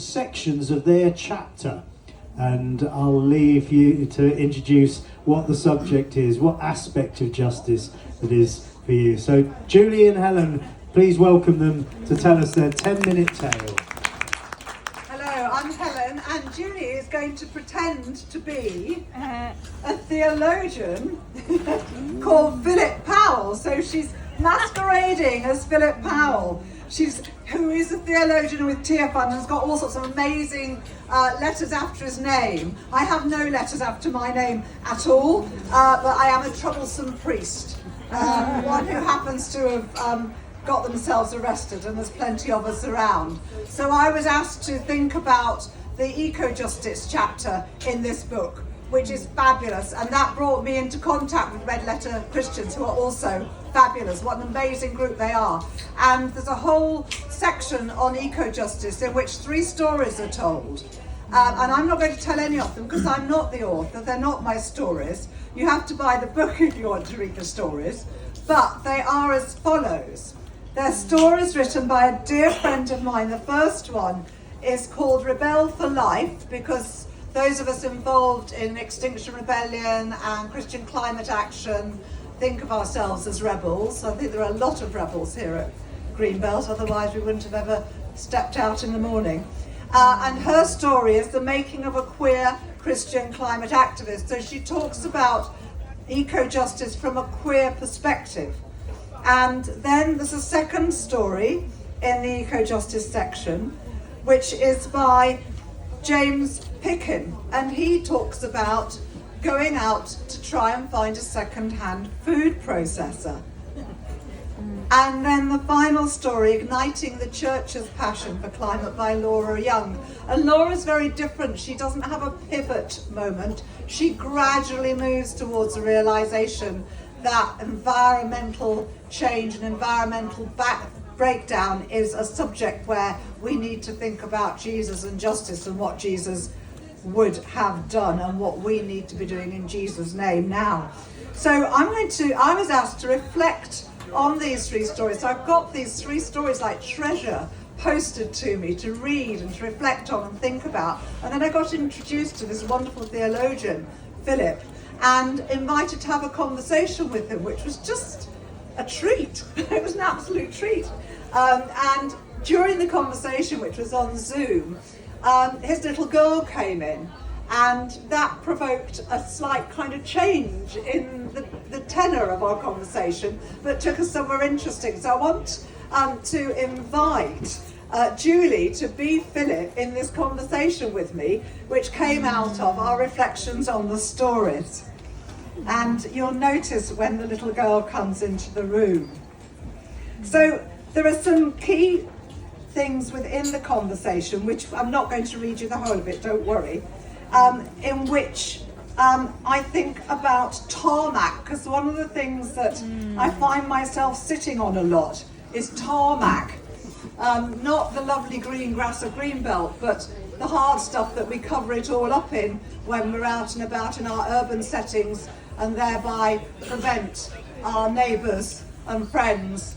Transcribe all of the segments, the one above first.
sections of their chapter, and I'll leave you to introduce what the subject is, what aspect of justice it is for you. So Julie and Helen, please welcome them to tell us their 10-minute tale. Hello, I'm Helen, and Julie is going to pretend to be a theologian called Philip Powell. So she's masquerading as Philip Powell. Who is a theologian with Tearfund and has got all sorts of amazing letters after his name. I have no letters after my name at all, but I am a troublesome priest, one who happens to have got themselves arrested, and there's plenty of us around. So I was asked to think about the eco-justice chapter in this book, which is fabulous, and that brought me into contact with Red Letter Christians, who are also fabulous. What an amazing group they are. And there's a whole section on eco-justice in which 3 stories are told. And I'm not going to tell any of them because I'm not the author, they're not my stories. You have to buy the book if you want to read the stories. But they are as follows. They're stories written by a dear friend of mine. The first one is called Rebel for Life, because those of us involved in Extinction Rebellion and Christian climate action think of ourselves as rebels. I think there are a lot of rebels here at Greenbelt, otherwise we wouldn't have ever stepped out in the morning. And her story is the making of a queer Christian climate activist. So she talks about eco-justice from a queer perspective. And then there's a second story in the eco-justice section, which is by James Pickin, and he talks about going out to try and find a second-hand food processor. And then the final story, Igniting the Church's Passion for Climate, by Laura Young. And Laura's very different. She doesn't have a pivot moment. She gradually moves towards a realization that environmental change and environmental breakdown is a subject where we need to think about Jesus and justice and what Jesus would have done and what we need to be doing in Jesus' name now. So I was asked to reflect on these 3 stories. So I've got these 3 stories like treasure posted to me to read and to reflect on and think about. And then I got introduced to this wonderful theologian, Philip, and invited to have a conversation with him, which was just a treat. It was an absolute treat. And during the conversation, which was on Zoom, his little girl came in, and that provoked a slight kind of change in the tenor of our conversation, but took us somewhere interesting. So I want to invite Julie to be Philip in this conversation with me, which came out of our reflections on the stories. And you'll notice when the little girl comes into the room. So there are some key things within the conversation, which I'm not going to read you the whole of it, don't worry, in which I think about tarmac, because one of the things that I find myself sitting on a lot is tarmac. Not the lovely green grass of Greenbelt, but the hard stuff that we cover it all up in when we're out and about in our urban settings, and thereby prevent our neighbours and friends,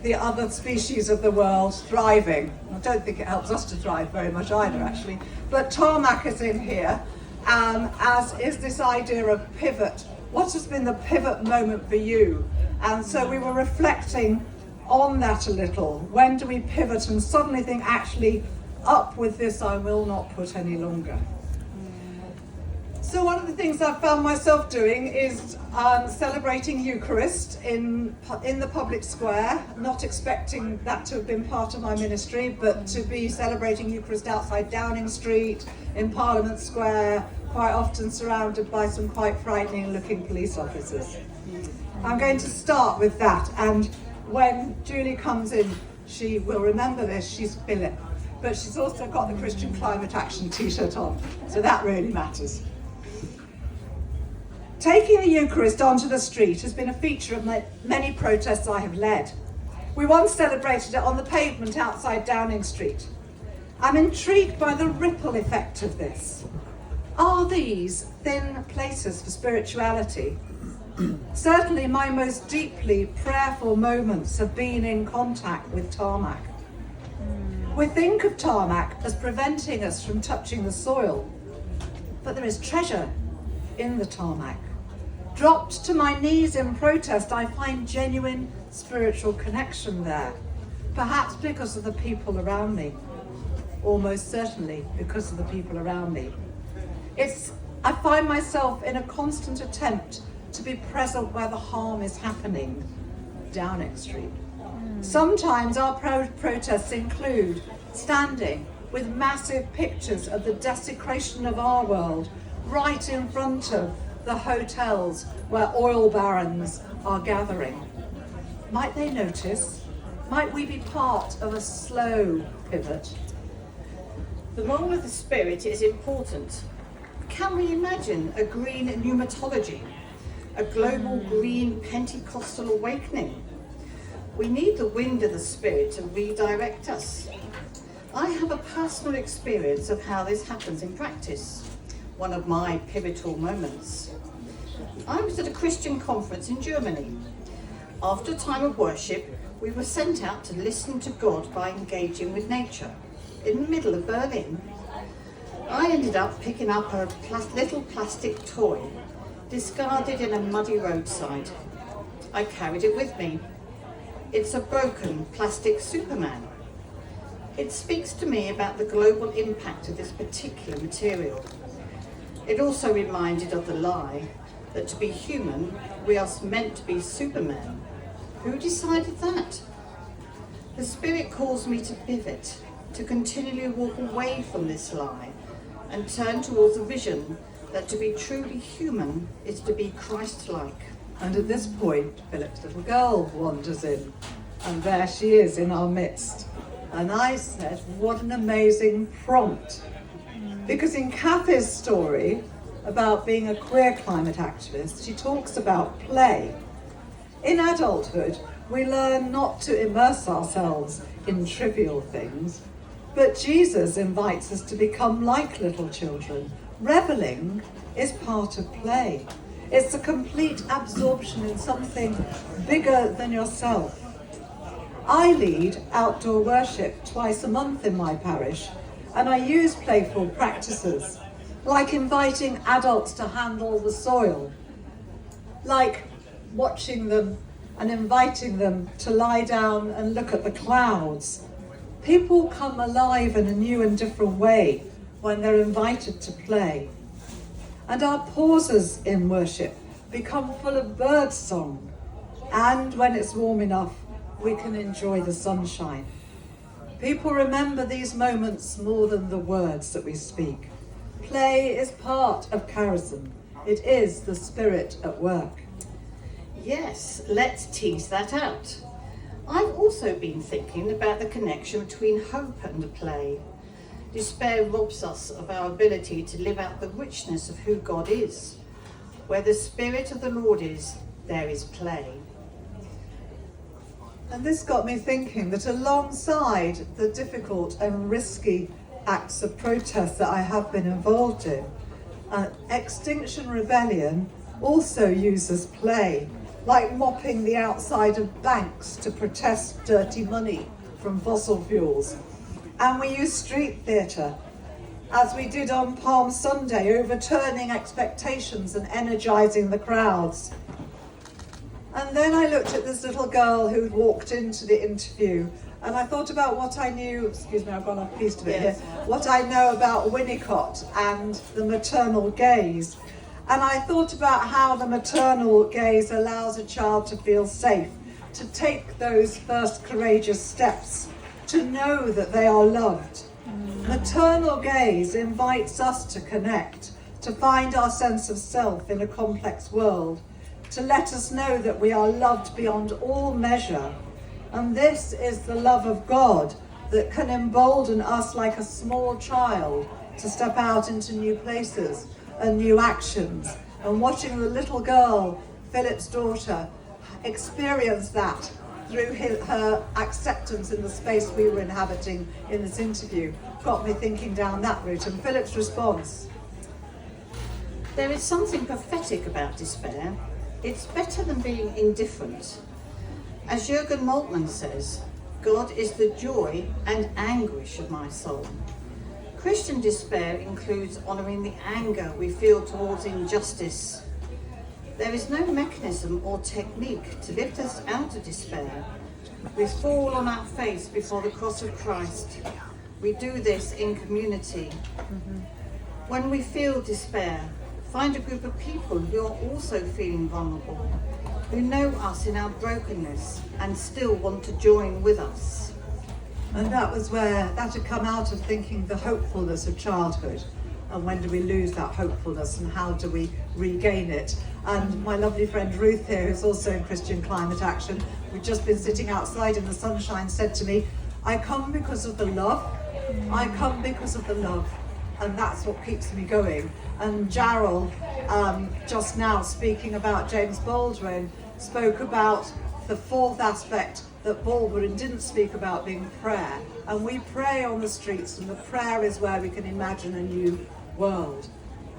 the other species of the world, thriving. I don't think it helps us to thrive very much either, actually. But tarmac is in here, as is this idea of pivot. What has been the pivot moment for you? And so we were reflecting on that a little. When do we pivot and suddenly think, actually, up with this I will not put any longer? So one of the things I've found myself doing is celebrating Eucharist in the public square, not expecting that to have been part of my ministry, but to be celebrating Eucharist outside Downing Street, in Parliament Square, quite often surrounded by some quite frightening looking police officers. I'm going to start with that, and when Julie comes in, she will remember this. She's Philip, but she's also got the Christian Climate Action t-shirt on, so that really matters. Taking the Eucharist onto the street has been a feature of many protests I have led. We once celebrated it on the pavement outside Downing Street. I'm intrigued by the ripple effect of this. Are these thin places for spirituality? Certainly my most deeply prayerful moments have been in contact with tarmac. We think of tarmac as preventing us from touching the soil, but there is treasure in the tarmac. Dropped to my knees in protest, I find genuine spiritual connection there, perhaps because of the people around me, almost certainly because of the people around me. I find myself in a constant attempt to be present where the harm is happening, Downing Street. Sometimes our protests include standing with massive pictures of the desecration of our world right in front of the hotels where oil barons are gathering. Might they notice? Might we be part of a slow pivot? The role of the Spirit is important. Can we imagine a green pneumatology, a global green Pentecostal awakening? We need the wind of the Spirit to redirect us. I have a personal experience of how this happens in practice, one of my pivotal moments. I was at a Christian conference in Germany. After a time of worship, we were sent out to listen to God by engaging with nature in the middle of Berlin. I ended up picking up a little plastic toy, discarded in a muddy roadside. I carried it with me. It's a broken plastic Superman. It speaks to me about the global impact of this particular material. It also reminded of the lie that to be human, we are meant to be Superman. Who decided that? The Spirit calls me to pivot, to continually walk away from this lie and turn towards a vision that to be truly human is to be Christ-like. And at this point, Philip's little girl wanders in, and there she is in our midst. And I said, what an amazing prompt. Because in Kathy's story about being a queer climate activist, she talks about play. In adulthood, we learn not to immerse ourselves in trivial things, but Jesus invites us to become like little children. Reveling is part of play. It's a complete absorption in something bigger than yourself. I lead outdoor worship twice a month in my parish, and I use playful practices, like inviting adults to handle the soil, like watching them and inviting them to lie down and look at the clouds. People come alive in a new and different way when they're invited to play. And our pauses in worship become full of bird song. And when it's warm enough, we can enjoy the sunshine. People remember these moments more than the words that we speak. Play is part of charism. It is the Spirit at work. Yes, let's tease that out. I've also been thinking about the connection between hope and play. Despair robs us of our ability to live out the richness of who God is. Where the Spirit of the Lord is, there is play. And this got me thinking that alongside the difficult and risky acts of protest that I have been involved in, Extinction Rebellion also uses play, like mopping the outside of banks to protest dirty money from fossil fuels. And we use street theatre, as we did on Palm Sunday, overturning expectations and energising the crowds. And then I looked at this little girl who'd walked into the interview, and I thought about what I knew, excuse me, I've gone off piece of it here, what I know about Winnicott and the maternal gaze. And I thought about how the maternal gaze allows a child to feel safe, to take those first courageous steps, to know that they are loved. Maternal gaze invites us to connect, to find our sense of self in a complex world, to let us know that we are loved beyond all measure. And this is the love of God that can embolden us like a small child to step out into new places and new actions. And watching the little girl, Philip's daughter, experience that through her acceptance in the space we were inhabiting in this interview, got me thinking down that route. And Philip's response. There is something prophetic about despair. It's better than being indifferent. As Jürgen Moltmann says, God is the joy and anguish of my soul. Christian despair includes honouring the anger we feel towards injustice. There is no mechanism or technique to lift us out of despair. We fall on our face before the cross of Christ. We do this in community. When we feel despair, find a group of people who are also feeling vulnerable, who know us in our brokenness and still want to join with us. And that was where that had come out of thinking the hopefulness of childhood. And when do we lose that hopefulness and how do we regain it? And my lovely friend Ruth here, who's also in Christian Climate Action, we've just been sitting outside in the sunshine, said to me, I come because of the love. I come because of the love. And that's what keeps me going. And Jarrell, just now speaking about James Baldwin, spoke about the fourth aspect that Baldwin didn't speak about, being prayer. And we pray on the streets, and the prayer is where we can imagine a new world.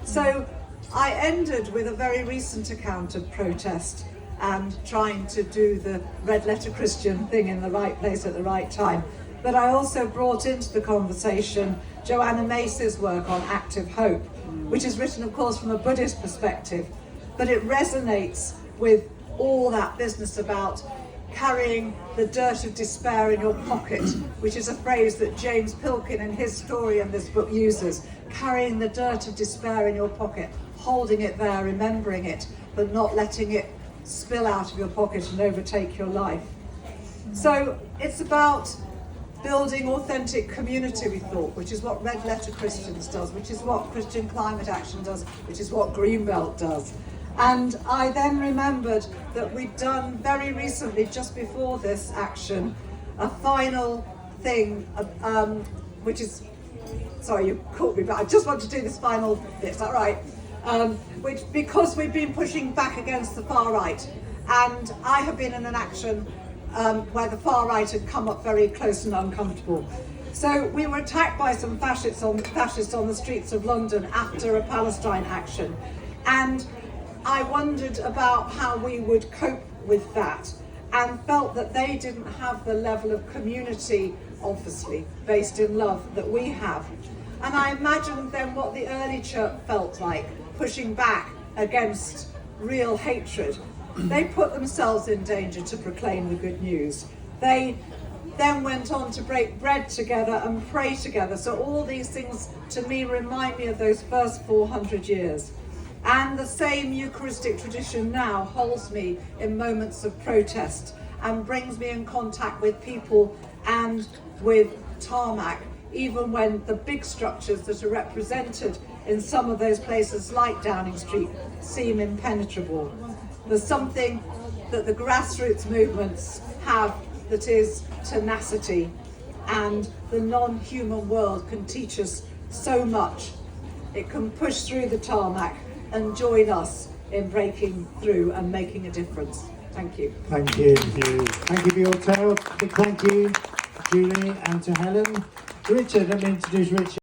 So I ended with a very recent account of protest and trying to do the red letter Christian thing in the right place at the right time. But I also brought into the conversation Joanna Mace's work on active hope, which is written, of course, from a Buddhist perspective, but it resonates with all that business about carrying the dirt of despair in your pocket, which is a phrase that James Pilkin in his story in this book uses. Carrying the dirt of despair in your pocket, holding it there, remembering it, but not letting it spill out of your pocket and overtake your life. So it's about building authentic community, we thought, which is what Red Letter Christians does, which is what Christian Climate Action does, which is what Greenbelt does. And I then remembered that we'd done very recently, just before this action, a final thing, which is, sorry, you caught me, but I just want to do this final bit, is that right? Which, because we've been pushing back against the far right, and I have been in an action where the far right had come up very close and uncomfortable. So we were attacked by some fascists on the streets of London after a Palestine action. And I wondered about how we would cope with that, and felt that they didn't have the level of community, obviously, based in love that we have. And I imagined then what the early church felt like, pushing back against real hatred. They put themselves in danger to proclaim the good news. They then went on to break bread together and pray together. So all these things to me remind me of those first 400 years. And the same Eucharistic tradition now holds me in moments of protest and brings me in contact with people and with tarmac, even when the big structures that are represented in some of those places like Downing Street seem impenetrable. There's something that the grassroots movements have that is tenacity, and the non-human world can teach us so much. It can push through the tarmac and join us in breaking through and making a difference. Thank you. Thank you. Thank you for your tale. Big thank you, Julie, and to Helen. Richard, let me introduce Richard.